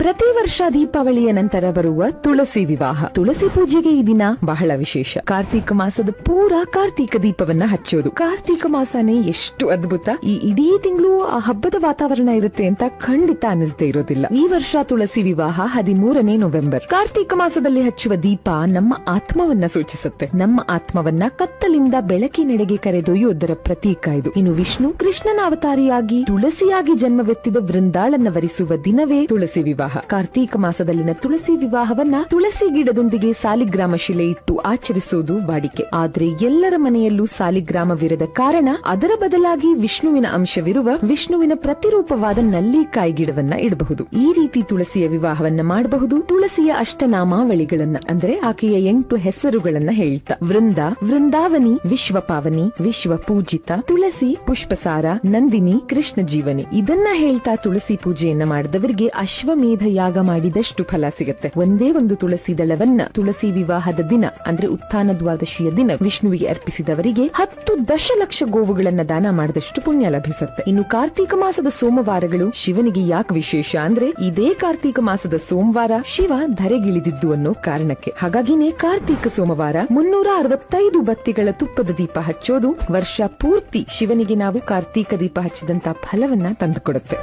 ಪ್ರತಿ ವರ್ಷ ದೀಪಾವಳಿಯ ನಂತರ ಬರುವ ತುಳಸಿ ವಿವಾಹ. ತುಳಸಿ ಪೂಜೆಗೆ ಈ ದಿನ ಬಹಳ ವಿಶೇಷ. ಕಾರ್ತೀಕ ಮಾಸದ ಪೂರ ಕಾರ್ತೀಕ ದೀಪವನ್ನ ಹಚ್ಚೋದು. ಕಾರ್ತೀಕ ಮಾಸನೇ ಎಷ್ಟು ಅದ್ಭುತ. ಈ ಇಡೀ ತಿಂಗಳು ಆ ಹಬ್ಬದ ವಾತಾವರಣ ಇರುತ್ತೆ ಅಂತ ಖಂಡಿತ ಅನ್ನಿಸದೇ ಇರೋದಿಲ್ಲ. ಈ ವರ್ಷ ತುಳಸಿ ವಿವಾಹ 13ನೇ ನವೆಂಬರ್. ಕಾರ್ತೀಕ ಮಾಸದಲ್ಲಿ ಹಚ್ಚುವ ದೀಪ ನಮ್ಮ ಆತ್ಮವನ್ನ ಸೂಚಿಸುತ್ತೆ. ನಮ್ಮ ಆತ್ಮವನ್ನ ಕತ್ತಲಿಂದ ಬೆಳಕಿನೆಡೆಗೆ ಕರೆದೊಯ್ಯುವುದರ ಪ್ರತೀಕ ಇದು. ಇನ್ನು ವಿಷ್ಣು ಕೃಷ್ಣನ ಅವತಾರಿಯಾಗಿ ತುಳಸಿಯಾಗಿ ಜನ್ಮವೆತ್ತಿದ ವೃಂದಾಳನ್ನ ವರಿಸುವ ದಿನವೇ ತುಳಸಿ ವಿವಾಹ. ಕಾರ್ತೀಕ ಮಾಸದಲ್ಲಿನ ತುಳಸಿ ವಿವಾಹವನ್ನ ತುಳಸಿ ಗಿಡದೊಂದಿಗೆ ಸಾಲಿಗ್ರಾಮ ಶಿಲೆ ಇಟ್ಟು ಆಚರಿಸುವುದು ವಾಡಿಕೆ. ಆದ್ರೆ ಎಲ್ಲರ ಮನೆಯಲ್ಲೂ ಸಾಲಿಗ್ರಾಮವಿರದ ಕಾರಣ ಅದರ ಬದಲಾಗಿ ವಿಷ್ಣುವಿನ ಅಂಶವಿರುವ ವಿಷ್ಣುವಿನ ಪ್ರತಿರೂಪವಾದ ನಲ್ಲಿಕಾಯಿ ಗಿಡವನ್ನ ಇಡಬಹುದು. ಈ ರೀತಿ ತುಳಸಿಯ ವಿವಾಹವನ್ನ ಮಾಡಬಹುದು. ತುಳಸಿಯ ಅಷ್ಟನಾಮಾವಳಿಗಳನ್ನ ಅಂದ್ರೆ ಆಕೆಯ 8 ಹೆಸರುಗಳನ್ನ ಹೇಳ್ತಾ ವೃಂದ, ವೃಂದಾವನಿ, ವಿಶ್ವಪಾವನಿ, ವಿಶ್ವ ಪೂಜಿತ, ತುಳಸಿ, ಪುಷ್ಪಸಾರ, ನಂದಿನಿ, ಕೃಷ್ಣ ಜೀವನಿ ಇದನ್ನ ಹೇಳ್ತಾ ತುಳಸಿ ಪೂಜೆಯನ್ನ ಮಾಡಿದವರಿಗೆ ಅಶ್ವಮೇಧ ಯಾಗ ಮಾಡಿದಷ್ಟು ಫಲ ಸಿಗುತ್ತೆ. ಒಂದೇ ಒಂದು ತುಳಸಿ ದಳವನ್ನ ತುಳಸಿ ವಿವಾಹದ ದಿನ ಅಂದ್ರೆ ಉತ್ಥಾನ ದ್ವಾದಶಿಯ ದಿನ ವಿಷ್ಣುವಿಗೆ ಅರ್ಪಿಸಿದವರಿಗೆ 10 ದಶಲಕ್ಷ ಗೋವುಗಳನ್ನ ದಾನ ಮಾಡಿದಷ್ಟು ಪುಣ್ಯ ಲಭಿಸುತ್ತೆ. ಇನ್ನು ಕಾರ್ತೀಕ ಮಾಸದ ಸೋಮವಾರಗಳು ಶಿವನಿಗೆ ಯಾಕೆ ವಿಶೇಷ ಅಂದ್ರೆ ಇದೇ ಕಾರ್ತೀಕ ಮಾಸದ ಸೋಮವಾರ ಶಿವ ಧರೆಗಿಳಿದಿದ್ದು ಅನ್ನೋ ಕಾರಣಕ್ಕೆ. ಹಾಗಾಗಿನೇ ಕಾರ್ತೀಕ ಸೋಮವಾರ 365 ಬತ್ತಿಗಳ ತುಪ್ಪದ ದೀಪ ಹಚ್ಚೋದು ವರ್ಷ ಪೂರ್ತಿ ಶಿವನಿಗೆ ನಾವು ಕಾರ್ತೀಕ ದೀಪ ಹಚ್ಚಿದಂತ ಫಲವನ್ನ ತಂದುಕೊಡುತ್ತೆ.